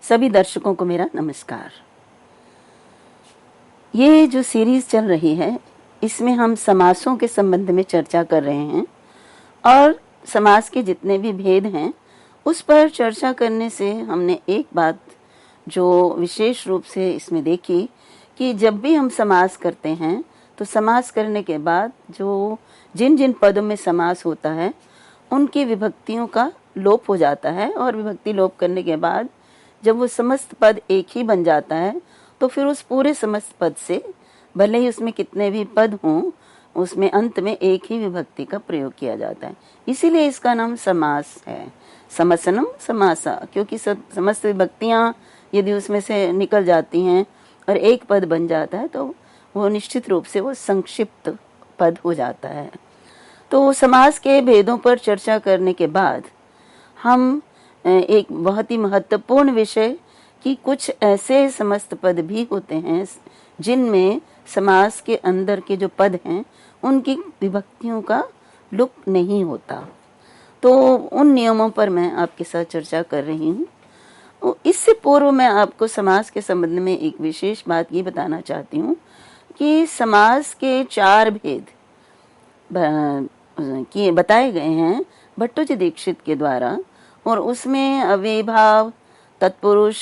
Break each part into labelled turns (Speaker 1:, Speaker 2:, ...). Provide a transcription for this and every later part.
Speaker 1: सभी दर्शकों को मेरा नमस्कार। ये जो सीरीज चल रही है इसमें हम समासों के संबंध में चर्चा कर रहे हैं और समास के जितने भी भेद हैं उस पर चर्चा करने से हमने एक बात जो विशेष रूप से इसमें देखी कि जब भी हम समास करते हैं तो समास करने के बाद जो जिन जिन पदों में समास होता है उनकी विभक्तियों का लोप हो जाता है और विभक्ति लोप करने के बाद जब वो समस्त पद एक ही बन जाता है तो फिर उस पूरे समस्त पद से भले ही उसमें कितने भी पद हों उसमें अंत में एक ही विभक्ति का प्रयोग किया जाता है। इसीलिए इसका नाम समास है, समसनम समासा, क्योंकि समस्त विभक्तियां यदि उसमें से निकल जाती हैं और एक पद बन जाता है तो वो निश्चित रूप से वो संक्षिप्त पद हो जाता है। तो समास के भेदों पर चर्चा करने के बाद हम एक बहुत ही महत्वपूर्ण विषय कि कुछ ऐसे समस्त पद भी होते हैं जिनमें समास के अंदर के जो पद हैं उनकी विभक्तियों का लुप नहीं होता। तो उन नियमों पर मैं आपके साथ चर्चा कर रही हूँ। इससे पूर्व मैं आपको समास के संबंध में एक विशेष बात ये बताना चाहती हूँ कि समास के 4 भेद किए बताए गए हैं भट्टोजी दीक्षित के द्वारा, और उसमें अव्ययीभाव, तत्पुरुष,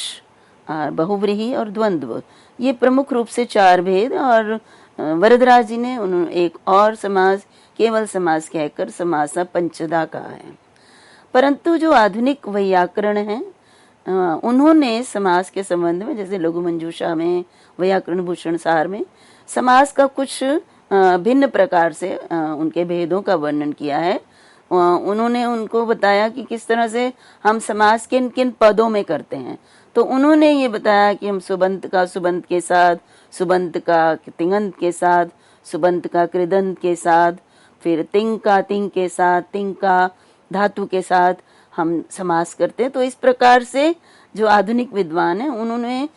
Speaker 1: बहुव्रीहि और द्वंद्व, ये प्रमुख रूप से 4 भेद। और वरदराज जी ने उन्होंने एक और समास केवल समास कहकर समासा पंचदा कहा है। परंतु जो आधुनिक वैयाकरण हैं उन्होंने समास के संबंध में जैसे लघु मंजूषा में, वैयाकरण भूषण सार में समास का कुछ भिन्न प्रकार से उनके भेदों का वर्णन किया है। उन्होंने उनको बताया कि किस तरह से हम समास किन किन पदों में करते हैं। तो उन्होंने ये बताया कि हम सुबंत का सुबंत के साथ, सुबंत का तिङंत के साथ, सुबंत का कृदंत के साथ, फिर तिंग का तिंग के साथ, तिंग का धातु के साथ हम समास करते हैं। तो इस प्रकार से जो आधुनिक विद्वान हैं उन्होंने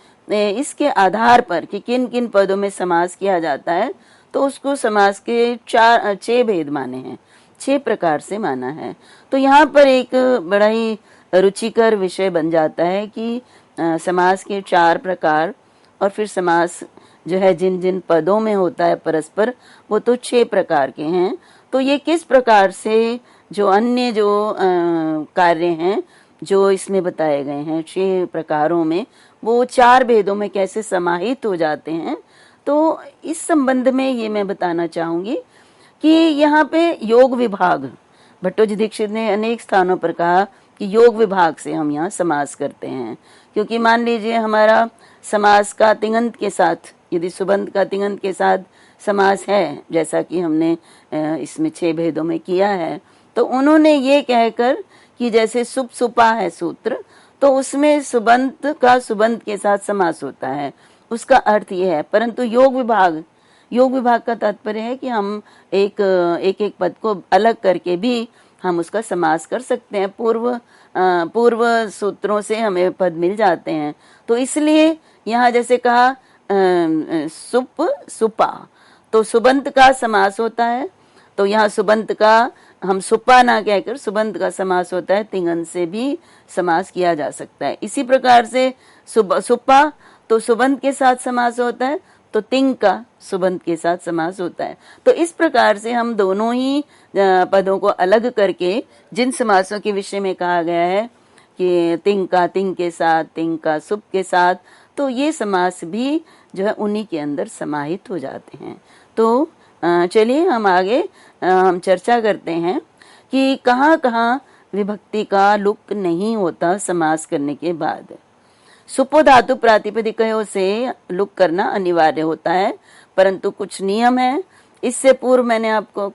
Speaker 1: इसके आधार पर कि किन किन पदों में समास किया जाता है तो उसको समास के 6 भेद माने हैं, 6 प्रकार से माना है। तो यहाँ पर एक बड़ा ही रुचिकर विषय बन जाता है कि समास के 4 प्रकार और फिर समास जो है जिन जिन पदों में होता है परस्पर वो तो 6 प्रकार के हैं। तो ये किस प्रकार से जो अन्य जो कार्य हैं जो इसमें बताए गए हैं 6 प्रकारों में वो 4 भेदों में कैसे समाहित हो जाते हैं, तो इस संबंध में ये मैं बताना चाहूंगी कि यहाँ पे योग विभाग, भट्टोजी दीक्षित ने अनेक स्थानों पर कहा कि योग विभाग से हम यहाँ समास करते हैं। क्योंकि मान लीजिए हमारा समास का तिङंत के साथ, यदि सुबंत का तिङंत के साथ समास है जैसा कि हमने इसमें 6 भेदों में किया है, तो उन्होंने ये कहकर कि जैसे सुप सुपा है सूत्र तो उसमें सुबंत का सुबंत के साथ समास होता है, उसका अर्थ ये है। परंतु योग विभाग का तात्पर्य है कि हम एक एक पद को अलग करके भी हम उसका समास कर सकते हैं। पूर्व सूत्रों से हमें पद मिल जाते हैं। तो इसलिए यहाँ जैसे कहा सुप सुपा तो सुबंत का समास होता है, तो यहाँ सुबंत का हम सुपा ना कहकर सुबंत का समास होता है, तिङंत से भी समास किया जा सकता है। इसी प्रकार से सुपा तो सुबंत के साथ समास होता है, तो तिंग का सुबंत के साथ समास होता है। तो इस प्रकार से हम दोनों ही पदों को अलग करके जिन समासों के विषय में कहा गया है कि तिंग का तिंग के साथ, तिंग का सुप के साथ, तो ये समास भी जो है उन्हीं के अंदर समाहित हो जाते हैं। तो चलिए हम आगे हम चर्चा करते हैं कि कहाँ कहाँ विभक्ति का लुप्त नहीं होता समास करने के बाद। सुपो धातु प्रातिपदिकयों से लुक करना अनिवार्य होता है, परंतु कुछ नियम है। इससे पूर्व मैंने आपको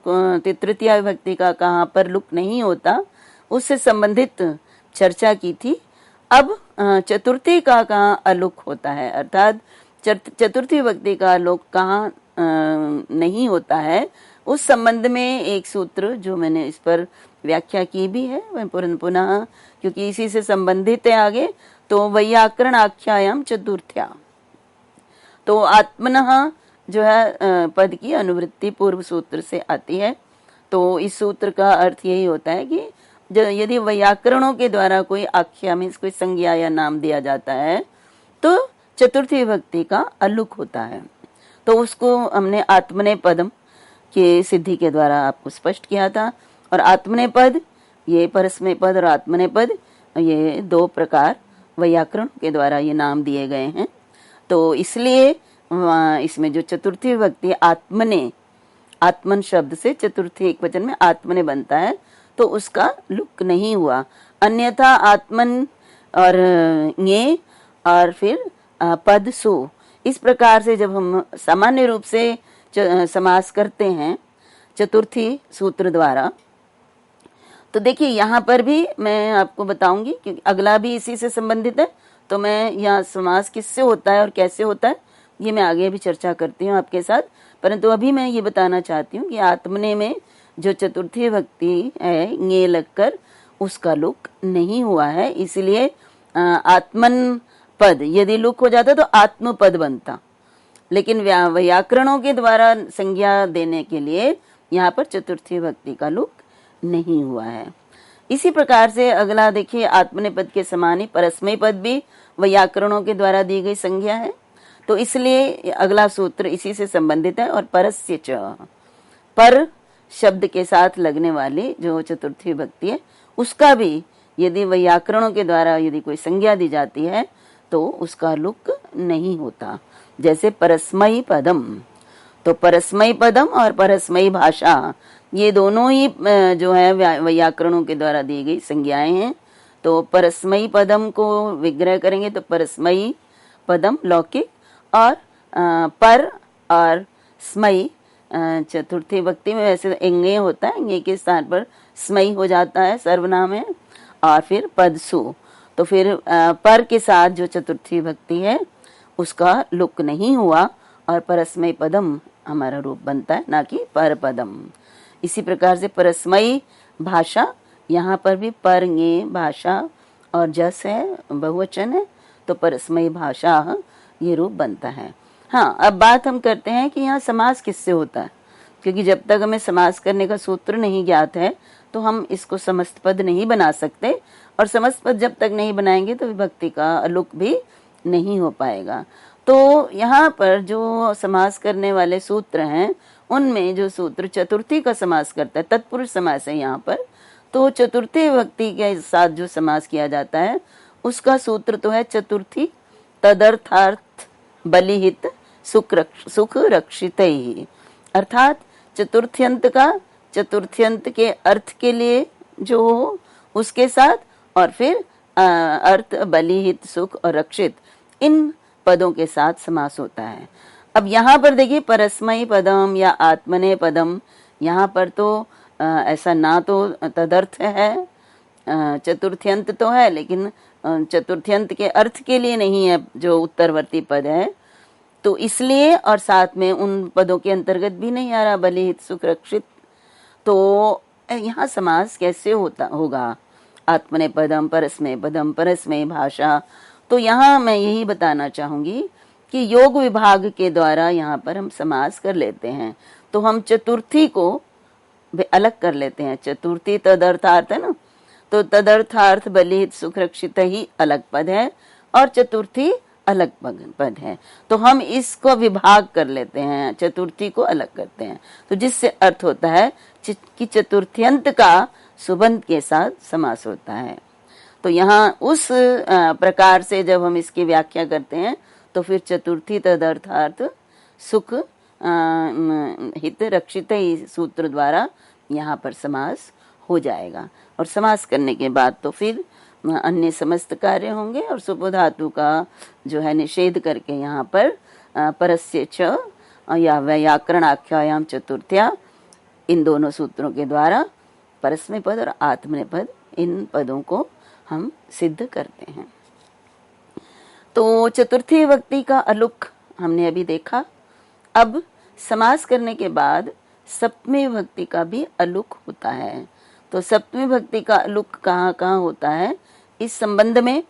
Speaker 1: तृतीया विभक्ति का कहाँ पर लुक नहीं होता उससे संबंधित चर्चा की थी। अब चतुर्थी का कहाँ अलुक होता है, अर्थात चतुर्थी विभक्ति का लुक कहाँ नहीं होता है, उस संबंध में एक सूत्र जो मैंने इस पर व्याख्या की भी है मैं पुनः क्योंकि इसी से संबंधित है आगे। तो वैयाकरण आख्यायाम चतुर्थ्या, तो आत्मनः जो है पद की अनुवृत्ति पूर्व सूत्र से आती है। तो इस सूत्र का अर्थ यही होता है कि यदि व्याकरणों के द्वारा कोई आख्या मीन्स कोई संज्ञा या नाम दिया जाता है तो चतुर्थी विभक्ति का अलुक होता है। तो उसको हमने आत्मनेपदम के सिद्धि के द्वारा आपको स्पष्ट किया था। और आत्मनेपद, ये परस्मैपद और आत्मनेपद, ये दो प्रकार व्याकरण के द्वारा ये नाम दिए गए हैं। तो इसलिए इसमें जो चतुर्थी विभक्ति आत्मने, आत्मन शब्द से चतुर्थी एक वचन में आत्मने बनता है, तो उसका लुक नहीं हुआ। अन्यथा आत्मन और ये और फिर पद सु, इस प्रकार से जब हम सामान्य रूप से समास करते हैं चतुर्थी सूत्र द्वारा, तो देखिए यहाँ पर भी मैं आपको बताऊंगी क्योंकि अगला भी इसी से संबंधित है। तो मैं यहाँ समास किससे होता है और कैसे होता है ये मैं आगे भी चर्चा करती हूँ आपके साथ, परंतु अभी मैं ये बताना चाहती हूँ कि आत्मने में जो चतुर्थी भक्ति है ये लगकर उसका लुक नहीं हुआ है। इसलिए आत्मन पद यदि लुक हो जाता तो आत्म पद बनता, लेकिन व्याकरणों के द्वारा संज्ञा देने के लिए यहाँ पर चतुर्थी भक्ति का लुक नहीं हुआ है। इसी प्रकार से अगला देखिए, आत्मने पद के समान ही परस्मय पद भी व्याकरणों के द्वारा दी गई संज्ञा है। तो इसलिए अगला सूत्र इसी से संबंधित है। और परस्य च, पर शब्द के साथ लगने वाली जो चतुर्थी विभक्ति है उसका भी यदि व्याकरणों के द्वारा यदि कोई संज्ञा दी जाती है तो उसका लुक नहीं होता। जैसे परस्मयी पदम, तो परस्मयी पदम और परस्मयी भाषा ये दोनों ही जो है व्याकरणों के द्वारा दी गई संज्ञाएं हैं। तो परस्मयी पदम को विग्रह करेंगे तो परस्मयी पदम लौकिक, और पर और स्मयी चतुर्थी विभक्ति में वैसे इंगे होता है, इंगे के स्थान पर स्मयी हो जाता है, सर्वनाम है। और फिर पदसु, तो फिर पर के साथ जो चतुर्थी विभक्ति है उसका लुक नहीं हुआ और परस्मयी पदम हमारा रूप बनता है, ना कि पर पदम। इसी प्रकार से परस्मयी भाषा, यहाँ पर भी पर ये भाषा और जस है, बहुवचन है, तो परस्मयी भाषा ये रूप बनता है। हाँ, अब बात हम करते हैं कि यहाँ समास किससे होता है, क्योंकि जब तक हमें समास करने का सूत्र नहीं ज्ञात है तो हम इसको समस्त पद नहीं बना सकते, और समस्त पद जब तक नहीं बनाएंगे तो विभक्ति का अलुक भी नहीं हो पाएगा। तो यहाँ पर जो समास करने वाले सूत्र हैं उनमें जो सूत्र चतुर्थी का समास करता है, तत्पुरुष समास है यहाँ पर, तो चतुर्थी विभक्ति के साथ जो समास किया जाता है उसका सूत्र तो है चतुर्थी तदर्थार्थ बलिहित सुख रक्षित ही, अर्थात चतुर्थ्यंत का चतुर्थ्यंत के अर्थ के लिए जो हो उसके साथ, और फिर अर्थ बलिहित सुख और रक्षित इन पदों के साथ समास होता है। अब यहाँ पर देखिए परस्मयी पदम या आत्मने पदम, यहाँ पर तो ऐसा ना तो तदर्थ है, चतुर्थ्यंत तो है लेकिन चतुर्थ्यंत के अर्थ के लिए नहीं है जो उत्तरवर्ती पद है, तो इसलिए, और साथ में उन पदों के अंतर्गत भी नहीं आ रहा बलिहित सुख रक्षित, तो यहाँ समास कैसे होगा आत्मने पदम परस्मय भाषा। तो यहाँ मैं यही बताना चाहूंगी कि योग विभाग के द्वारा यहाँ पर हम समास कर लेते हैं, तो हम चतुर्थी को अलग कर लेते हैं। चतुर्थी तदर्थार्थ है ना, तो तदर्थार्थ बलिहित सुख रक्षित ही अलग पद है और चतुर्थी अलग पद है, तो हम इसको विभाग कर लेते हैं, चतुर्थी को अलग करते हैं, तो जिससे अर्थ होता है कि चतुर्थ्यंत का सुबंध के साथ समास होता है। तो यहाँ उस प्रकार से जब हम इसकी व्याख्या करते हैं तो फिर चतुर्थी तदर्थार्थ सुख हित रक्षित ही सूत्र द्वारा यहाँ पर समास हो जाएगा। और समास करने के बाद तो फिर अन्य समस्त कार्य होंगे, और सुपधातु का जो है निषेध करके यहाँ पर परस्य च या व्याकरण आख्यायाम चतुर्थ्या, इन दोनों सूत्रों के द्वारा परस्मय पद और आत्मने पद, इन पदों को हम सिद्ध करते हैं। तो चतुर्थी विभक्ति का अलुक हमने अभी देखा। अब समास करने के बाद सप्तमी विभक्ति का भी अलुक होता है। तो सप्तमी विभक्ति का अलुक कहाँ कहाँ होता है, इस संबंध में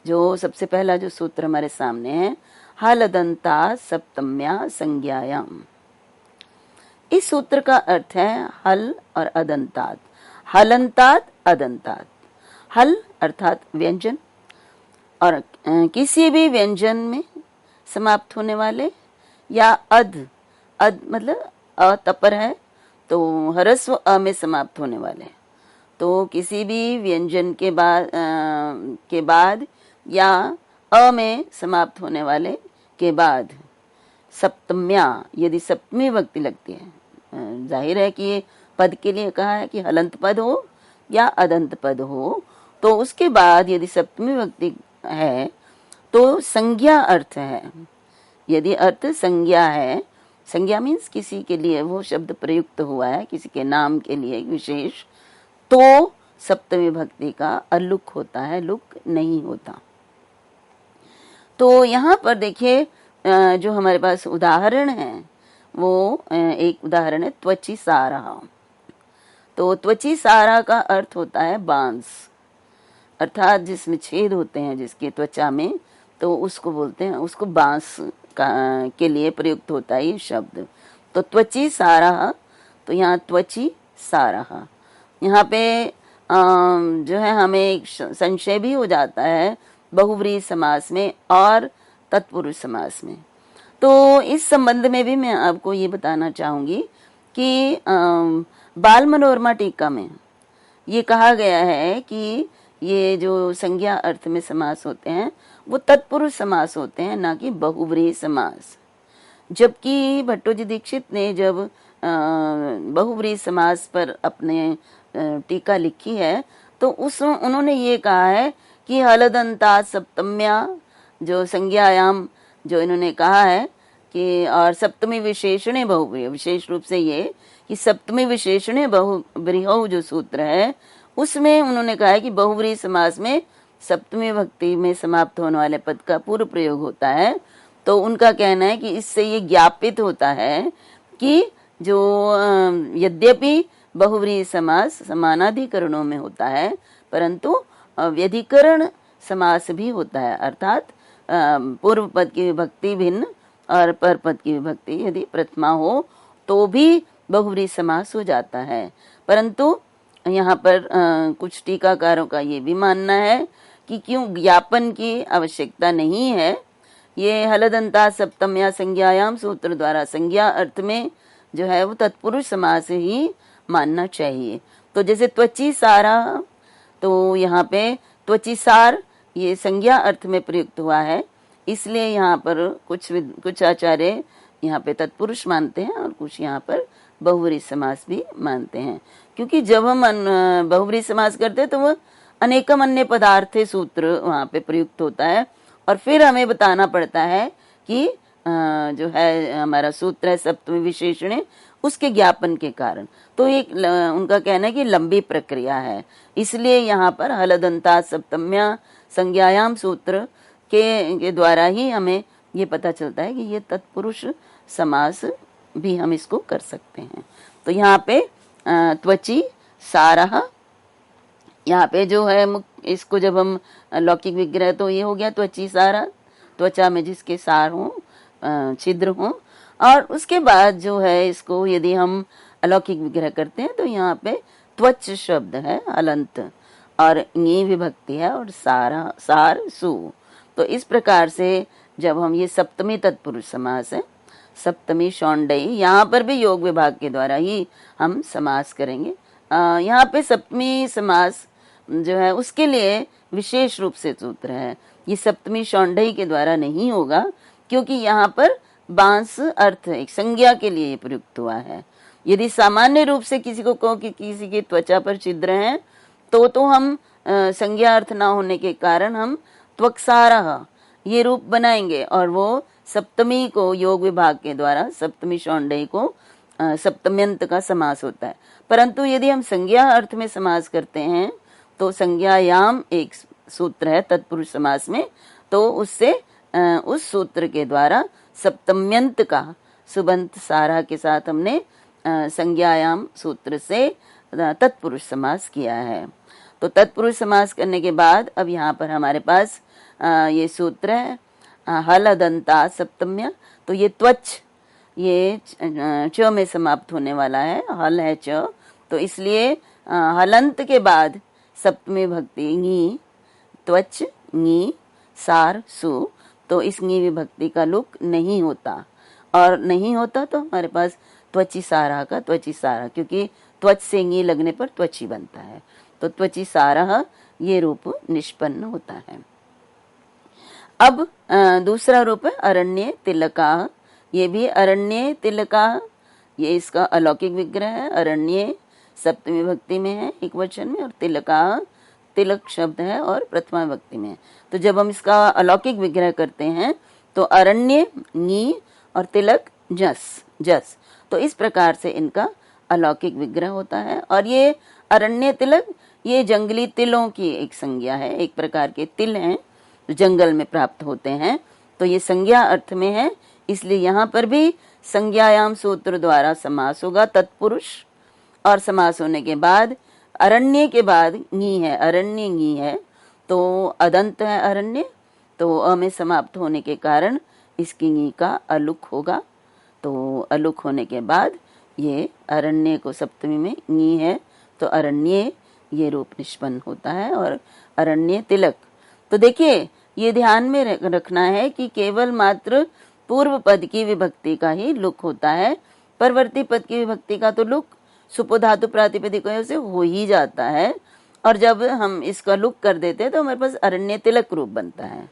Speaker 1: जो सबसे पहला जो सूत्र हमारे सामने है, हलदंता सप्तम्या संज्ञायाम। इस सूत्र का अर्थ है हल और अदंतात। हलंतात अदंतात। हल अर्थात व्यंजन, और किसी भी व्यंजन में समाप्त होने वाले, या अद, अद मतलब अ तपर है तो ह्रस्व अ में समाप्त होने वाले, तो किसी भी व्यंजन के बाद या अ में समाप्त होने वाले के बाद सप्तम्या, यदि सप्तमी विभक्ति लगती है, जाहिर है कि ये पद के लिए कहा है कि हलंत पद हो या अदंत पद हो, तो उसके बाद यदि सप्तमी विभक्ति है तो संज्ञा अर्थ है। यदि अर्थ संज्ञा है, संज्ञा मीन्स किसी के लिए वो शब्द प्रयुक्त हुआ है, किसी के नाम के लिए विशेष, तो सप्तमी विभक्ति का अलुक होता है, लुक नहीं होता। तो यहाँ पर देखिए जो हमारे पास उदाहरण है वो एक उदाहरण है त्वची सारा। तो त्वची सारा का अर्थ होता है बांस, अर्थात जिसमें छेद होते हैं जिसके त्वचा में, तो उसको बोलते हैं, उसको बांस के लिए प्रयुक्त होता है ये शब्द। तो त्वची सारा, तो यहाँ त्वची सारा, यहाँ पे जो है हमें एक संशय भी हो जाता है बहुव्रीहि समास में और तत्पुरुष समास में। तो इस संबंध में भी मैं आपको ये बताना चाहूंगी कि बाल मनोरमा टीका में ये कहा गया है कि ये जो संज्ञा अर्थ में समास होते हैं वो तत्पुरुष समास होते हैं, ना कि बहुव्रीहि समास। जबकि भट्टोजी दीक्षित ने जब बहुव्रीहि समास पर अपने टीका लिखी है तो उन्होंने ये कहा है कि हलदंता सप्तम्या, जो संज्ञायाम जो इन्होंने कहा है कि, और सप्तमी विशेषणे बहुव्रीहि, विशेष रूप से ये कि सप्तमी विशेषणे बहुव्रीहि जो सूत्र है उसमें उन्होंने कहा है कि बहुव्रीहि समास में सप्तमी भक्ति में समाप्त होने वाले पद का पूर्व प्रयोग होता है। तो उनका कहना है कि इससे ये ज्ञापित होता है कि जो यद्यपि बहुव्रीहि समास समानाधिकरणों में होता है परंतु व्यधिकरण समास भी होता है, अर्थात पूर्व पद की विभक्ति भिन्न और पर पद की विभक्ति यदि प्रथमा हो तो भी बहुव्रीहि समास हो जाता है। परंतु यहाँ पर कुछ टीकाकारों का ये भी मानना है कि क्यों ज्ञापन की आवश्यकता नहीं है, ये हलदंता सप्तम्या संज्ञायाम सूत्र द्वारा संज्ञा अर्थ में जो है वो तत्पुरुष समास ही मानना चाहिए। तो जैसे त्वची सारा, तो यहाँ पे त्वची सार ये संज्ञा अर्थ में प्रयुक्त हुआ है, इसलिए यहाँ पर कुछ आचार्य यहाँ पे तत्पुरुष मानते हैं और कुछ यहाँ पर बहुव्रीहि समास भी मानते हैं। क्योंकि जब हम बहुव्रीहि समास करते हैं तो वह अनेकम अन्य पदार्थे सूत्र वहाँ पे प्रयुक्त होता है और फिर हमें बताना पड़ता है कि जो है हमारा सूत्र है सप्तमी विशेषणे, उसके ज्ञापन के कारण। तो एक उनका कहना है कि लंबी प्रक्रिया है, इसलिए यहाँ पर हलदंता सप्तम्या संज्ञायाम सूत्र के द्वारा ही हमें ये पता चलता है कि ये तत्पुरुष समास भी हम इसको कर सकते हैं। तो यहाँ पे त्वची सारा, यहाँ पे जो है इसको जब हम लौकिक विग्रह, तो ये हो गया त्वची सारा, त्वचा में जिसके सार हो, छिद्र हो, और उसके बाद जो है इसको यदि हम अलौकिक विग्रह करते हैं तो यहाँ पे त्वच शब्द है हलंत और ङी विभक्ति है और सारा सार सु। तो इस प्रकार से जब हम ये सप्तमी तत्पुरुष समास है, सप्तमी शौंडई, यहाँ पर भी योग विभाग के द्वारा ही हम समास करेंगे। यहाँ पे सप्तमी समास जो है उसके लिए विशेष रूप से सूत्र है, ये सप्तमी शौंडई के द्वारा नहीं होगा क्योंकि यहाँ पर बांस अर्थ एक संज्ञा के लिए प्रयुक्त हुआ है। यदि सामान्य रूप से किसी को कहो कि किसी की त्वचा पर छिद्र हैं तो हम संज्ञा अर्थ ना होने के कारण हम त्वक्सारः ये रूप बनाएंगे और वो सप्तमी को योग विभाग के द्वारा सप्तमी शौंडई को सप्तम्यंत का समास होता है। परंतु यदि हम संज्ञा अर्थ में समास करते हैं तो संज्ञायाम एक सूत्र है तत्पुरुष समास में, तो उससे उस सूत्र के द्वारा सप्तम्यंत का सुबंत सारा के साथ हमने संज्ञायाम सूत्र से तत्पुरुष समास किया है। तो तत्पुरुष समास करने के बाद अब यहाँ पर हमारे पास ये सूत्र है हलदंता सप्तम्या, तो ये त्वच ये च में समाप्त होने वाला है, हल है च, तो इसलिए हलंत के बाद सप्तमी विभक्ति ङी, त्वच, ङी, सार, सु, तो इस ङी विभक्ति का लुक नहीं होता, और नहीं होता तो हमारे पास त्वची सारा का त्वची सारा, क्योंकि त्वच से ङी लगने पर त्वची बनता है, तो त्वची सारा ये रूप निष्पन्न होता है। अब दूसरा रूप है अरण्य तिलका। ये भी अरण्य तिलका, ये इसका अलौकिक विग्रह है। अरण्य सप्तमी विभक्ति में है एक वचन में, और तिलका तिलक शब्द है और प्रथमा विभक्ति में। तो जब हम इसका अलौकिक विग्रह करते हैं तो अरण्य ङी और तिलक जस, तो इस प्रकार से इनका अलौकिक विग्रह होता है। और ये अरण्य तिलक ये जंगली तिलों की एक संज्ञा है, एक प्रकार के तिल हैं जो जंगल में प्राप्त होते हैं, तो ये संज्ञा अर्थ में है, इसलिए यहाँ पर भी संज्ञायाम सूत्र द्वारा समास होगा तत्पुरुष, और समास होने के बाद अरण्य के बाद ङी है, अरण्य ङी है, तो अदंत है अरण्य, तो अ में समाप्त होने के कारण इसकी ङी का अलुक होगा। तो अलुक होने के बाद ये अरण्य को सप्तमी में ङी है, तो अरण्य ये रूप निष्पन्न होता है। और अरण्य तिलक, तो देखिए ये ध्यान में रखना है कि केवल मात्र पूर्व पद की विभक्ति का ही लुक होता है, परवर्ती पद की विभक्ति का तो लुक सुपोधातु प्रातिपदिकों से हो ही जाता है, और जब हम इसका लुक कर देते हैं तो हमारे पास अरण्य तिलक रूप बनता है।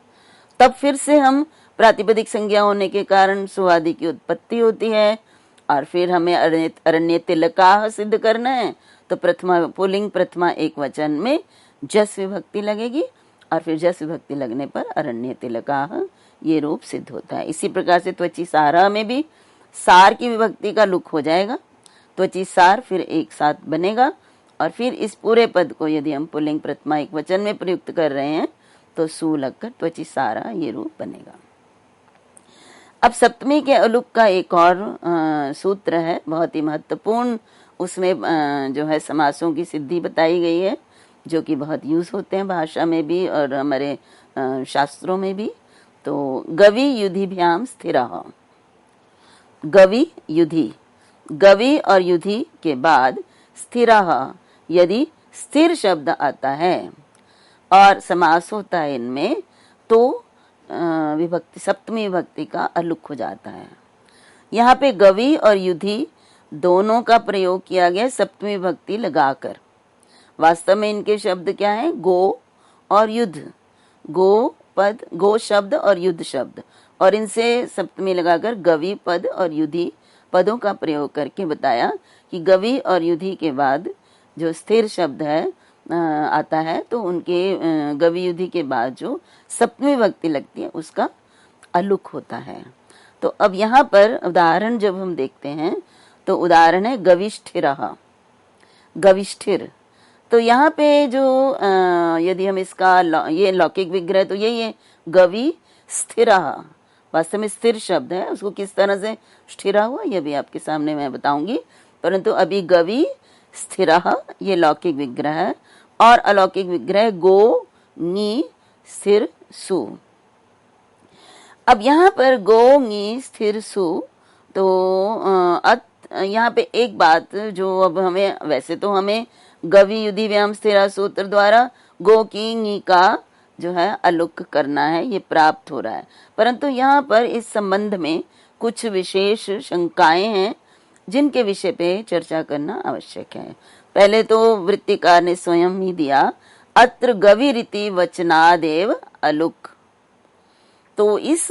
Speaker 1: तब फिर से हम प्रातिपदिक संज्ञा होने के कारण सुआदि की उत्पत्ति होती है, और फिर हमें अरण्य तिलका सिद्ध करना है, तो प्रथमा पुल्लिंग प्रथमा एक वचन में जस विभक्ति लगेगी, और फिर जस विभक्ति लगने पर अरण्य तिलका ये रूप सिद्ध होता है। इसी प्रकार से त्वची सारा में भी सार की विभक्ति का लुक हो जाएगा, त्वची सार फिर एक साथ बनेगा, और फिर इस पूरे पद को यदि हम पुल्लिंग प्रथमा एक वचन में प्रयुक्त कर रहे हैं तो सु लगकर त्वची सारा ये रूप बनेगा। अब सप्तमी के अलुक का एक और सूत्र है, बहुत ही महत्वपूर्ण, उसमें जो है समासों की सिद्धि बताई गई है, जो कि बहुत यूज होते हैं भाषा में भी और हमारे शास्त्रों में भी। तो गवि युधिभ्याम स्थिरः, गवि युधि, गवि और युधि के बाद स्थिरः, यदि स्थिर शब्द आता है और समास होता है इनमें, तो विभक्ति सप्तमी विभक्ति का अलुक हो जाता है। यहाँ पे गवि और युधि दोनों का प्रयोग किया गया सप्तमी विभक्ति लगाकर। वास्तव में इनके शब्द क्या हैं? गो और युद्ध, गो पद, गो शब्द और युद्ध शब्द, और इनसे सप्तमी लगाकर गवि पद और युधि पदों का प्रयोग करके बताया कि गवि और युधि के बाद जो स्थिर शब्द है आता है, तो उनके गवि युधि के बाद जो सप्तमी विभक्ति लगती है उसका अलुक होता है। तो अब यहाँ पर उदाहरण जब हम देखते हैं तो उदाहरण है गविष्ठिरः, गविष्ठिर। तो यहाँ पे जो यदि हम इसका ये लौकिक विग्रह तो यही है, गवि स्थिरः, वास्तव में स्थिर शब्द है, उसको किस तरह से स्थिरा हुआ ये भी आपके सामने मैं बताऊंगी, परंतु अभी गवि स्थिरः ये लौकिक विग्रह है, और अलौकिक विग्रह गो ङी स्थिर सु। अब यहाँ पर गो ङी स्थिर सु, तो यहाँ पे एक बात जो अब हमें, वैसे तो हमें गवि युधि व्याम स्थिरा सूत्र द्वारा गो की ङी का जो है अलुक करना है, ये प्राप्त हो रहा है, परंतु यहाँ पर इस संबंध में कुछ विशेष शंकाएं हैं जिनके विषय पे चर्चा करना आवश्यक है। पहले तो वृत्तिकार ने स्वयं ही दिया, अत्र गवि रीति वचनादेव अलुक। तो इस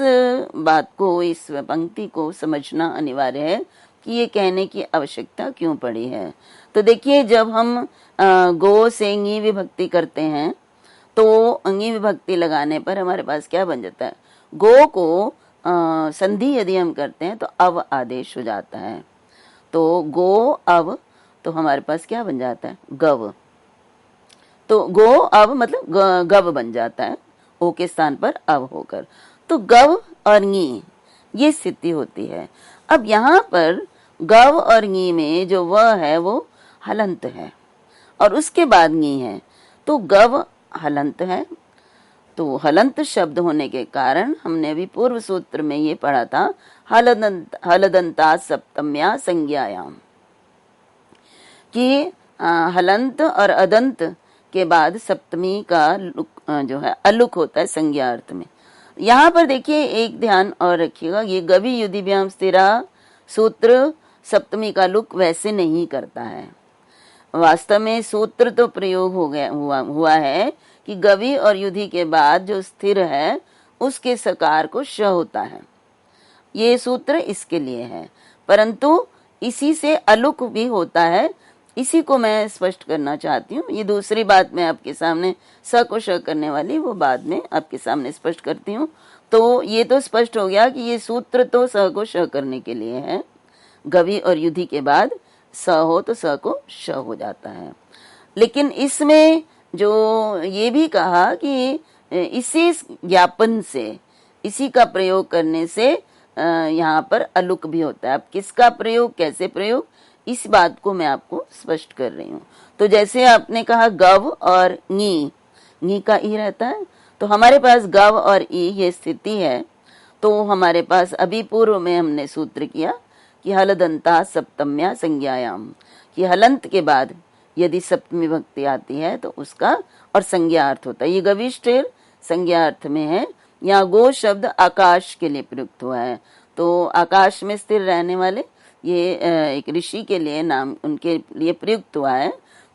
Speaker 1: बात को, इस पंक्ति को समझना अनिवार्य है कि ये कहने की आवश्यकता क्यों पड़ी है। तो देखिए, जब हम गो से ङी विभक्ति करते हैं तो ङी विभक्ति लगाने पर हमारे पास क्या बन जाता है? गो को संधि यदि हम करते हैं तो अव आदेश हो जाता है, तो गो अव, तो हमारे पास क्या बन जाता है? गव। तो गो अव मतलब गव बन जाता है, ओ के स्थान पर अव होकर, तो गव और ङी ये स्थिति होती है। अब यहाँ पर गव और ङी में जो व है वो हलंत है और उसके बाद ङी है, तो गव हलंत है। तो हलंत शब्द होने के कारण हमने अभी पूर्व सूत्र में ये पढ़ा था, हलदंता सप्तम्या संज्ञायाम, कि हलंत और अदंत के बाद सप्तमी का लुक जो है अलुक होता है संज्ञा अर्थ में। यहाँ पर देखिए एक ध्यान और रखिएगा, ये गवि युधिभ्याम स्थिरा सूत्र सप्तमी का लुक वैसे नहीं करता है। वास्तव में सूत्र तो प्रयोग हो गया हुआ है कि गवि और युधि के बाद जो स्थिर है उसके सकार को श होता है, ये सूत्र इसके लिए है, परंतु इसी से अलुक भी होता है। इसी को मैं स्पष्ट करना चाहती हूँ। ये दूसरी बात मैं आपके सामने स को श करने वाली वो बाद में आपके सामने स्पष्ट करती हूँ। तो ये तो स्पष्ट हो गया कि ये सूत्र तो स को श करने के लिए है, गवि और युधि के बाद स हो तो स को श हो जाता है। लेकिन इसमें जो ये भी कहा कि इसी ज्ञापन से, इसी का प्रयोग करने से यहाँ पर अलुक भी होता है। अब किसका प्रयोग, कैसे प्रयोग, इस बात को मैं आपको स्पष्ट कर रही हूँ। तो जैसे आपने कहा गव और नी का ई रहता है, तो हमारे पास गव और ई ये स्थिति है। तो हमारे पास अभी पूर्व में हमने सूत्र किया कि हलदंता सप्तम्या संज्ञायाम, कि हलंत के बाद यदि सप्तमी भक्ति आती है तो उसका और संज्ञा अर्थ होता है। ये गविष्ठिर संज्ञा अर्थ में है। यहाँ गो शब्द आकाश के लिए प्रयुक्त हुआ है, तो आकाश में स्थिर रहने वाले ये एक ऋषि के लिए नाम उनके लिए प्रयुक्त हुआ है,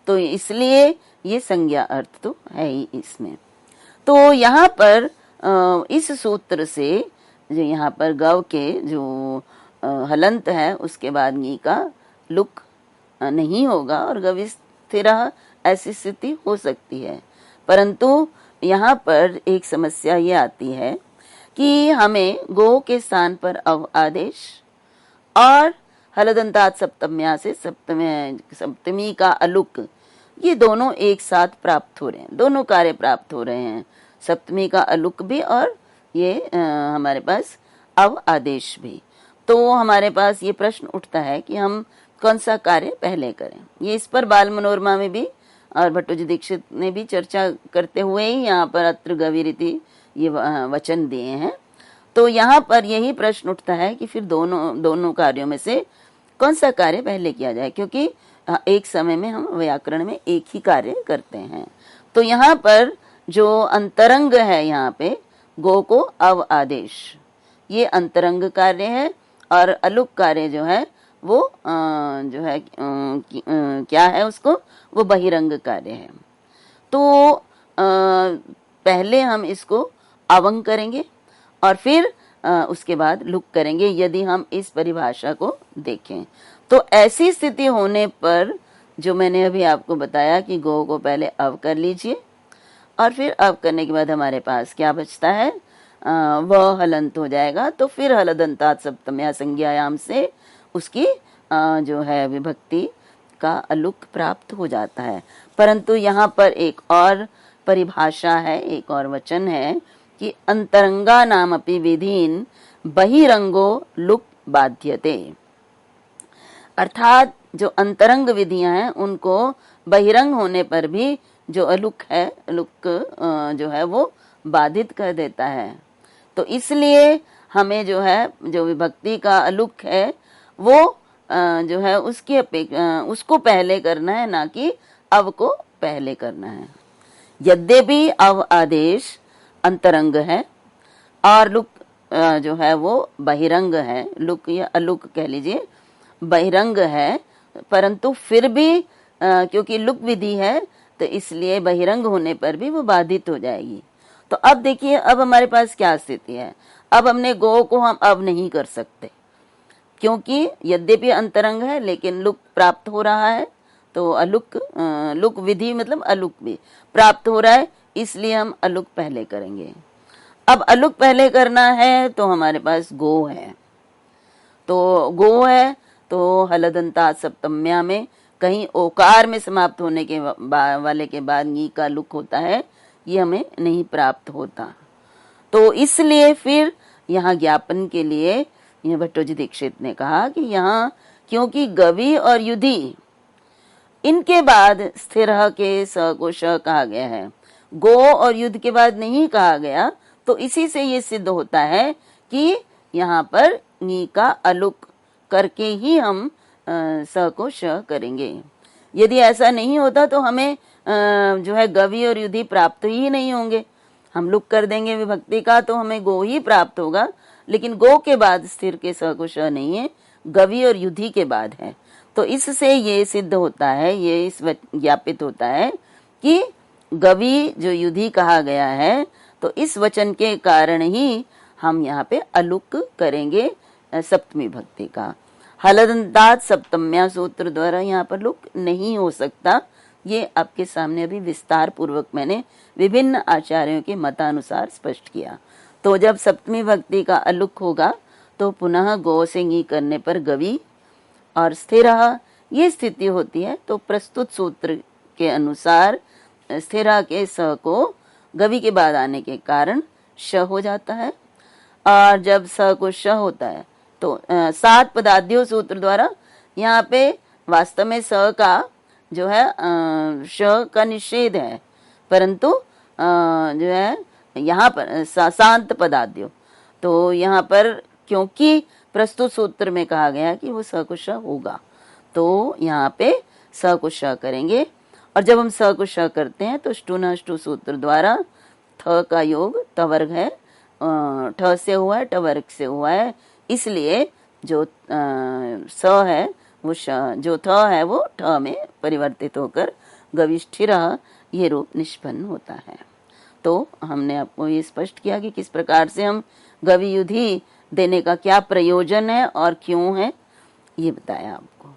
Speaker 1: तो इसलिए ये संज्ञा अर्थ तो है ही इसमें। तो यहाँ पर इस सूत्र से जो यहाँ पर गव के जो हलंत है उसके बाद नी का लुक नहीं होगा और गवि स्थिर ऐसी स्थिति हो सकती है। परंतु यहाँ पर एक समस्या ये आती है कि हमें गो के स्थान पर अव आदेश और हलदंतात सप्तम्या से सप्तमी का अलुक, ये दोनों एक साथ प्राप्त हो रहे हैं, दोनों कार्य प्राप्त हो रहे हैं, सप्तमी का अलुक भी और ये हमारे पास अव आदेश भी। तो हमारे पास ये प्रश्न उठता है कि हम कौन सा कार्य पहले करें। ये इस पर बाल मनोरमा में भी और भट्टोजी दीक्षित ने भी चर्चा करते हुए ही यहाँ पर अत्र गविरीति ये वचन दिए हैं। तो यहाँ पर यही प्रश्न उठता है कि फिर दोनों कार्यों में से कौन सा कार्य पहले किया जाए, क्योंकि एक समय में हम व्याकरण में एक ही कार्य करते हैं। तो यहाँ पर जो अंतरंग है, यहाँ पे गो को अव आदेश, ये अंतरंग कार्य है, और अलुक कार्य जो है वो जो है क्या है, उसको वो बहिरंग कार्य है। तो पहले हम इसको अवंग करेंगे और फिर उसके बाद लुक करेंगे, यदि हम इस परिभाषा को देखें। तो ऐसी स्थिति होने पर जो मैंने अभी आपको बताया कि गो को पहले अव कर लीजिए और फिर अव करने के बाद हमारे पास क्या बचता है, वह हलंत हो जाएगा। तो फिर हलदंतात सप्तम्या संज्ञायाम से उसकी जो है विभक्ति का अलुक प्राप्त हो जाता है। परंतु यहाँ पर एक और परिभाषा है, एक और वचन है कि अंतरंगा नाम अपि विधीन बहिरंगो लुक बाध्यते, अर्थात जो अंतरंग विधियां हैं उनको बहिरंग होने पर भी जो अलुक है, अलुक जो है वो बाधित कर देता है। तो इसलिए हमें जो है जो विभक्ति का अलुक है वो जो है उसकी उसको पहले करना है, ना कि अव को पहले करना है। यद्यपि अव आदेश अंतरंग है और लुक जो है वो बहिरंग है, लुक या अलुक कह लीजिए बहिरंग है, परंतु फिर भी क्योंकि लुक विधि है तो इसलिए बहिरंग होने पर भी वो बाधित हो जाएगी। तो अब देखिए, अब हमारे पास क्या स्थिति है। अब हमने गो को हम अब नहीं कर सकते, क्योंकि यद्यपि अंतरंग है लेकिन लुक प्राप्त हो रहा है, तो अलुक लुक विधि मतलब अलुक भी प्राप्त हो रहा है, इसलिए हम अलुक पहले करेंगे। अब अलुक पहले करना है तो हमारे पास गो है, तो गो है तो हलदंतात सप्तम्या में कहीं ओकार में समाप्त होने के वाले के बाद नी का लुक होता है, ये हमें नहीं प्राप्त होता। तो इसलिए फिर यहाँ ज्ञापन के लिए यह भट्टोजी दीक्षित ने कहा कि यहाँ क्योंकि गवि और युधि इनके बाद स्थिर के स को श कहा गया है, गो और युद्ध के बाद नहीं कहा गया, तो इसी से ये सिद्ध होता है कि यहाँ पर नी का अलुक करके ही हम स को श करेंगे। यदि ऐसा नहीं होता तो हमें जो है गवि और युधि प्राप्त ही नहीं होंगे। हम लुक कर देंगे विभक्ति का तो हमें गो ही प्राप्त होगा, लेकिन गो के बाद स्थिर के स को श नहीं है, गवि और युधि के बाद है। तो इससे ये सिद्ध होता है, ये इस ज्ञापित होता है कि गवि जो युधि कहा गया है, तो इस वचन के कारण ही हम यहाँ पे अलुक करेंगे सप्तमी भक्ति का। हलदंतात सप्तम्या सूत्र द्वारा यहाँ पर लुक नहीं हो सकता। ये आपके सामने अभी विस्तार पूर्वक मैंने विभिन्न आचार्यों के मतानुसार स्पष्ट किया। तो जब सप्तमी भक्ति का अलुक होगा तो पुनः गो से ङी करने पर गवि और स्थिर ये स्थिति होती है। तो प्रस्तुत सूत्र के अनुसार स्थिरा के स को गवि के बाद आने के कारण श हो जाता है, और जब स को श होता है तो सात पदाद्यो सूत्र द्वारा यहाँ पे वास्तव में स का जो है श का निषेध है, परंतु जो है यहाँ पर शांत पदाद्यो, तो यहाँ पर क्योंकि प्रस्तुत सूत्र में कहा गया कि वो स को श होगा, तो यहाँ पे स को श करेंगे। और जब हम स को श करते हैं तो ष्टु सूत्र द्वारा थ का योग तवर्ग है, ठ से हुआ है, टवर्ग से हुआ है, इसलिए जो स है वो श, जो थ है वो ठ में परिवर्तित होकर गविष्ठिरः ये रूप निष्पन्न होता है। तो हमने आपको ये स्पष्ट किया कि किस प्रकार से हम गवि युधि देने का क्या प्रयोजन है और क्यों है, ये बताया आपको।